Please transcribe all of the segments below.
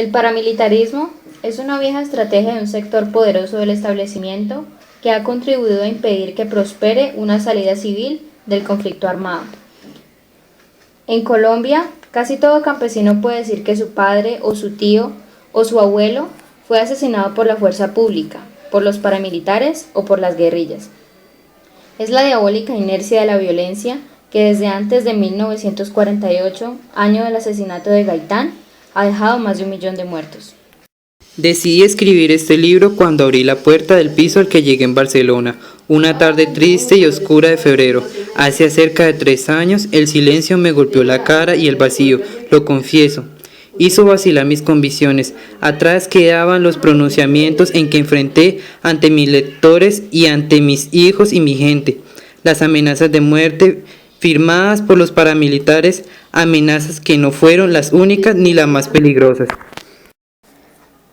El paramilitarismo es una vieja estrategia de un sector poderoso del establecimiento que ha contribuido a impedir que prospere una salida civil del conflicto armado. En Colombia, casi todo campesino puede decir que su padre o su tío o su abuelo fue asesinado por la fuerza pública, por los paramilitares o por las guerrillas. Es la diabólica inercia de la violencia que desde antes de 1948, año del asesinato de Gaitán, ha dejado más de 1 millón de muertos. Decidí escribir este libro cuando abrí la puerta del piso al que llegué en Barcelona, una tarde triste y oscura de febrero. Hace cerca de 3 años, el silencio me golpeó la cara y el vacío, lo confieso. Hizo vacilar mis convicciones. Atrás quedaban los pronunciamientos en que enfrenté ante mis lectores y ante mis hijos y mi gente. Las amenazas de muerte firmadas por los paramilitares, amenazas que no fueron las únicas ni las más peligrosas.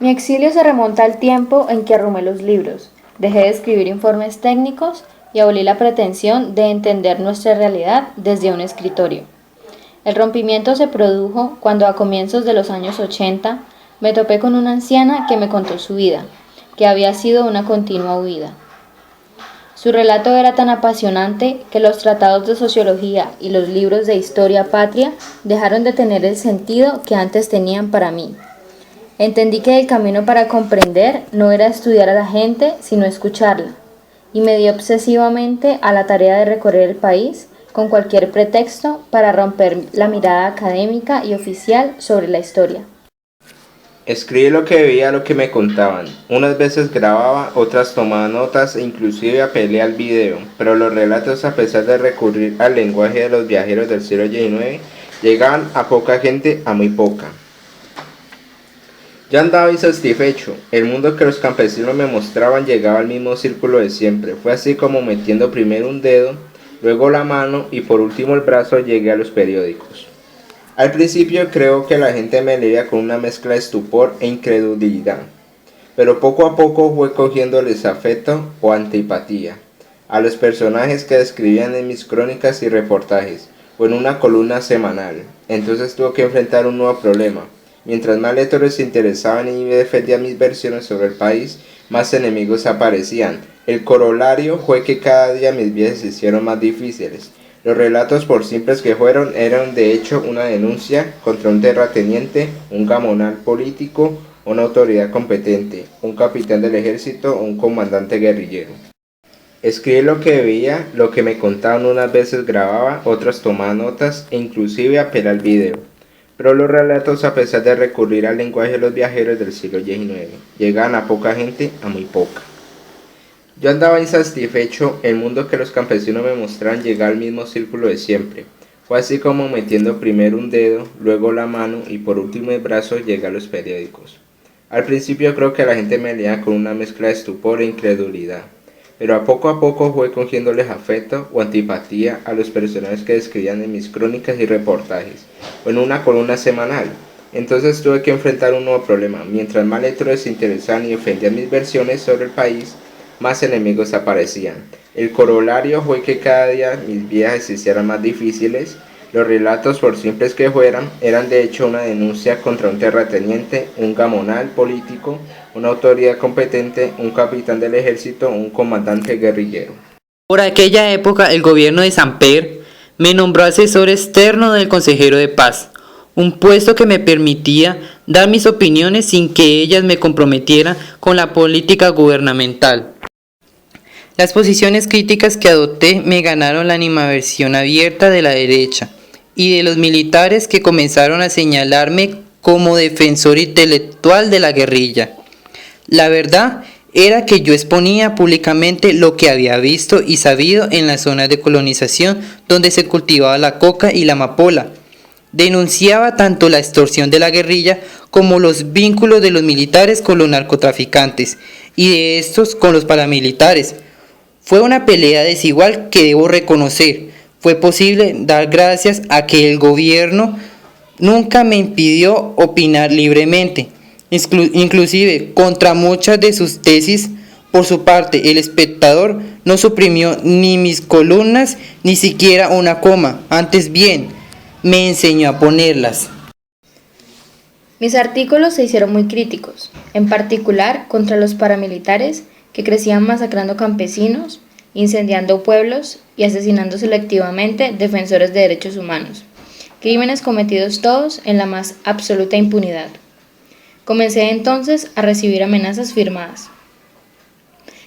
Mi exilio se remonta al tiempo en que arrumé los libros, dejé de escribir informes técnicos y abolí la pretensión de entender nuestra realidad desde un escritorio. El rompimiento se produjo cuando a comienzos de los años 80 me topé con una anciana que me contó su vida, que había sido una continua huida. Su relato era tan apasionante que los tratados de sociología y los libros de historia patria dejaron de tener el sentido que antes tenían para mí. Entendí que el camino para comprender no era estudiar a la gente, sino escucharla, y me di obsesivamente a la tarea de recorrer el país con cualquier pretexto para romper la mirada académica y oficial sobre la historia. Escribí lo que veía, lo que me contaban. Unas veces grababa, otras tomaba notas e inclusive apelé al video, pero los relatos, a pesar de recurrir al lenguaje de los viajeros del siglo XIX, llegaban a poca gente, a muy poca. Yo andaba insatisfecho. El mundo que los campesinos me mostraban llegaba al mismo círculo de siempre. Fue así como metiendo primero un dedo, luego la mano y por último el brazo llegué a los periódicos. Al principio creo que la gente me leía con una mezcla de estupor e incredulidad, pero poco a poco fue cogiéndoles afecto o antipatía a los personajes que describían en mis crónicas y reportajes o en una columna semanal. Entonces tuve que enfrentar un nuevo problema. Mientras más lectores se interesaban y defendían mis versiones sobre el país, más enemigos aparecían. El corolario fue que cada día mis viajes se hicieron más difíciles. Los relatos, por simples que fueron, eran de hecho una denuncia contra un terrateniente, un gamonal político, una autoridad competente, un capitán del ejército o un comandante guerrillero. Escribí lo que veía, lo que me contaban, unas veces grababa, otras tomaba notas e inclusive apelé al video. Pero los relatos, a pesar de recurrir al lenguaje de los viajeros del siglo XIX, llegaban a poca gente, a muy poca. Yo andaba insatisfecho, el mundo que los campesinos me mostraban llegaba al mismo círculo de siempre. Fue así como metiendo primero un dedo, luego la mano y por último el brazo llegué a los periódicos. Al principio creo que la gente me leía con una mezcla de estupor e incredulidad, pero a poco fue cogiéndoles afecto o antipatía a los personajes que describían en mis crónicas y reportajes, o en una columna semanal. Entonces tuve que enfrentar un nuevo problema. Mientras más lectores se interesaban y defendían mis versiones sobre el país, más enemigos aparecían. El corolario fue que cada día mis viajes se hicieran más difíciles. Los relatos, por simples que fueran, eran de hecho una denuncia contra un terrateniente, un gamonal político, una autoridad competente, un capitán del ejército o un comandante guerrillero. Por aquella época, el gobierno de Samper me nombró asesor externo del consejero de paz, un puesto que me permitía dar mis opiniones sin que ellas me comprometieran con la política gubernamental. Las posiciones críticas que adopté me ganaron la animadversión abierta de la derecha y de los militares que comenzaron a señalarme como defensor intelectual de la guerrilla. La verdad era que yo exponía públicamente lo que había visto y sabido en las zonas de colonización donde se cultivaba la coca y la amapola. Denunciaba tanto la extorsión de la guerrilla como los vínculos de los militares con los narcotraficantes y de estos con los paramilitares. Fue una pelea desigual que debo reconocer. Fue posible dar gracias a que el gobierno nunca me impidió opinar libremente, inclusive contra muchas de sus tesis. Por su parte, El Espectador no suprimió ni mis columnas ni siquiera una coma, antes bien, me enseñó a ponerlas. Mis artículos se hicieron muy críticos, en particular contra los paramilitares que crecían masacrando campesinos, incendiando pueblos y asesinando selectivamente defensores de derechos humanos, crímenes cometidos todos en la más absoluta impunidad. Comencé entonces a recibir amenazas firmadas.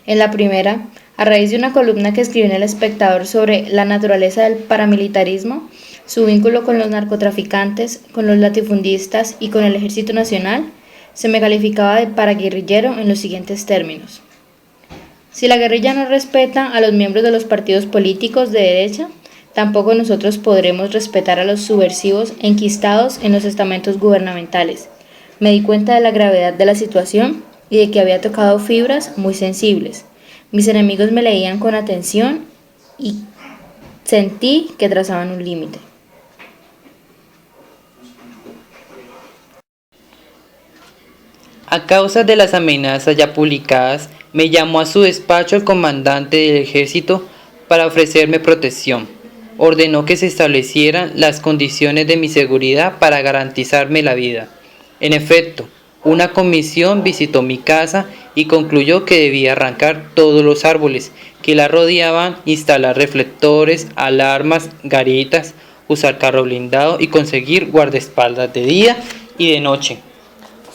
En la primera, a raíz de una columna que escribí en El Espectador sobre la naturaleza del paramilitarismo, su vínculo con los narcotraficantes, con los latifundistas y con el Ejército Nacional, se me calificaba de paraguerrillero en los siguientes términos. Si la guerrilla no respeta a los miembros de los partidos políticos de derecha, tampoco nosotros podremos respetar a los subversivos enquistados en los estamentos gubernamentales. Me di cuenta de la gravedad de la situación y de que había tocado fibras muy sensibles. Mis enemigos me leían con atención y sentí que trazaban un límite. A causa de las amenazas ya publicadas, me llamó a su despacho el comandante del ejército para ofrecerme protección. Ordenó que se establecieran las condiciones de mi seguridad para garantizarme la vida. En efecto, una comisión visitó mi casa y concluyó que debía arrancar todos los árboles que la rodeaban, instalar reflectores, alarmas, garitas, usar carro blindado y conseguir guardaespaldas de día y de noche.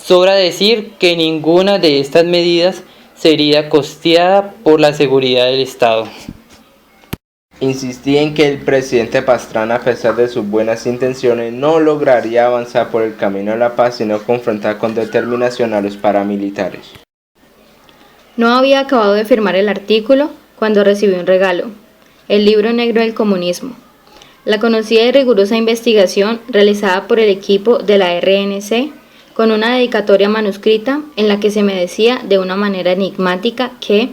Sobra decir que ninguna de estas medidas sería costeada por la seguridad del Estado. Insistí en que el presidente Pastrana, a pesar de sus buenas intenciones, no lograría avanzar por el camino de la paz, sino confrontar con determinación a los paramilitares. No había acabado de firmar el artículo cuando recibí un regalo, el libro negro del comunismo. La conocida y rigurosa investigación realizada por el equipo de la RNC, con una dedicatoria manuscrita en la que se me decía de una manera enigmática que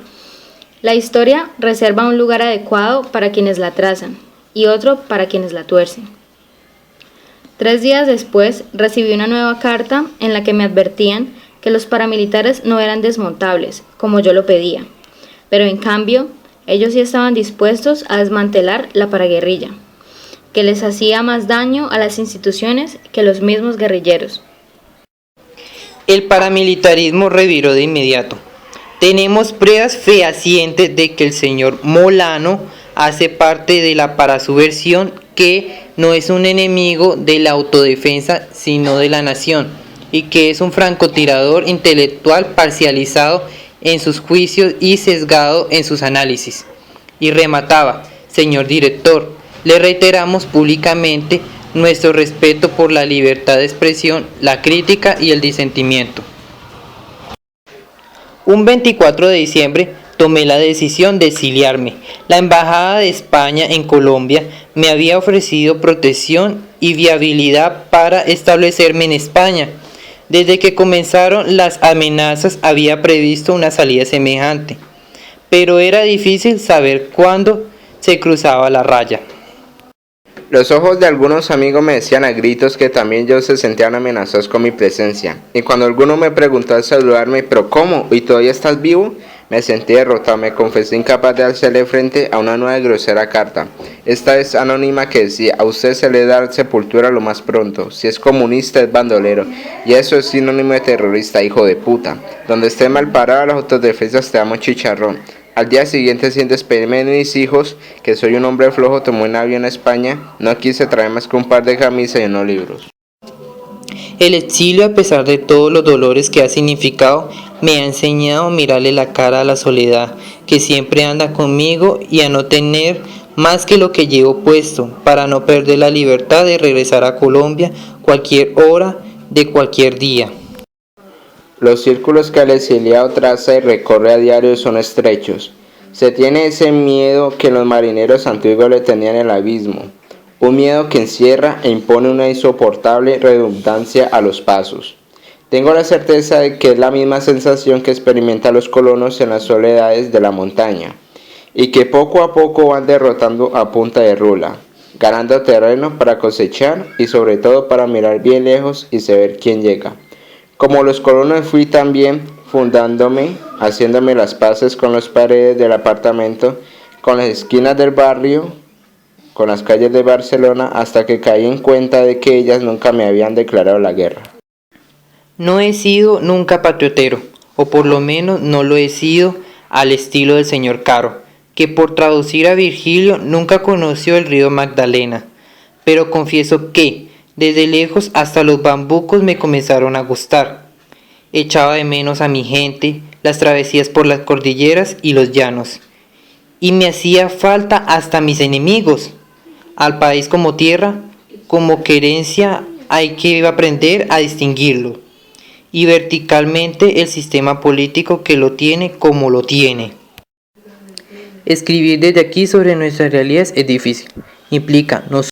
la historia reserva un lugar adecuado para quienes la trazan y otro para quienes la tuercen. 3 días después recibí una nueva carta en la que me advertían que los paramilitares no eran desmontables, como yo lo pedía, pero en cambio ellos sí estaban dispuestos a desmantelar la paraguerrilla, que les hacía más daño a las instituciones que los mismos guerrilleros. El paramilitarismo reviró de inmediato. Tenemos pruebas fehacientes de que el señor Molano hace parte de la parasubversión, que no es un enemigo de la autodefensa sino de la nación, y que es un francotirador intelectual parcializado en sus juicios y sesgado en sus análisis. Y remataba: señor director, le reiteramos públicamente nuestro respeto por la libertad de expresión, la crítica y el disentimiento. Un 24 de diciembre tomé la decisión de exiliarme. La Embajada de España en Colombia me había ofrecido protección y viabilidad para establecerme en España. Desde que comenzaron las amenazas había previsto una salida semejante, pero era difícil saber cuándo se cruzaba la raya. Los ojos de algunos amigos me decían a gritos que también ellos se sentían amenazados con mi presencia, y cuando alguno me preguntó al saludarme: ¿pero cómo? ¿Y todavía estás vivo? Me sentí derrotado, me confesé incapaz de hacerle frente a una nueva y grosera carta, esta vez anónima, que decía: a usted se le da sepultura lo más pronto, si es comunista es bandolero, y eso es sinónimo de terrorista, hijo de puta. Donde esté mal parado, las autodefensas te damos chicharrón. Al día siguiente, sin despedirme de mis hijos, que soy un hombre flojo, tomé un avión a España. No quise traer más que un par de camisas y unos libros. El exilio, a pesar de todos los dolores que ha significado, me ha enseñado a mirarle la cara a la soledad, que siempre anda conmigo, y a no tener más que lo que llevo puesto, para no perder la libertad de regresar a Colombia cualquier hora de cualquier día. Los círculos que el exiliado traza y recorre a diario son estrechos. Se tiene ese miedo que los marineros antiguos le tenían en el abismo, un miedo que encierra e impone una insoportable redundancia a los pasos. Tengo la certeza de que es la misma sensación que experimentan los colonos en las soledades de la montaña, y que poco a poco van derrotando a punta de rula, ganando terreno para cosechar y sobre todo para mirar bien lejos y saber quién llega. Como los colonos fui también fundándome, haciéndome las paces con las paredes del apartamento, con las esquinas del barrio, con las calles de Barcelona, hasta que caí en cuenta de que ellas nunca me habían declarado la guerra. No he sido nunca patriotero, o por lo menos no lo he sido al estilo del señor Caro, que por traducir a Virgilio nunca conoció el río Magdalena, pero confieso que, desde lejos hasta los bambucos me comenzaron a gustar. Echaba de menos a mi gente, las travesías por las cordilleras y los llanos, y me hacía falta hasta mis enemigos. Al país como tierra, como querencia, hay que aprender a distinguirlo, y verticalmente el sistema político que lo tiene como lo tiene. Escribir desde aquí sobre nuestras realidades es difícil, implica no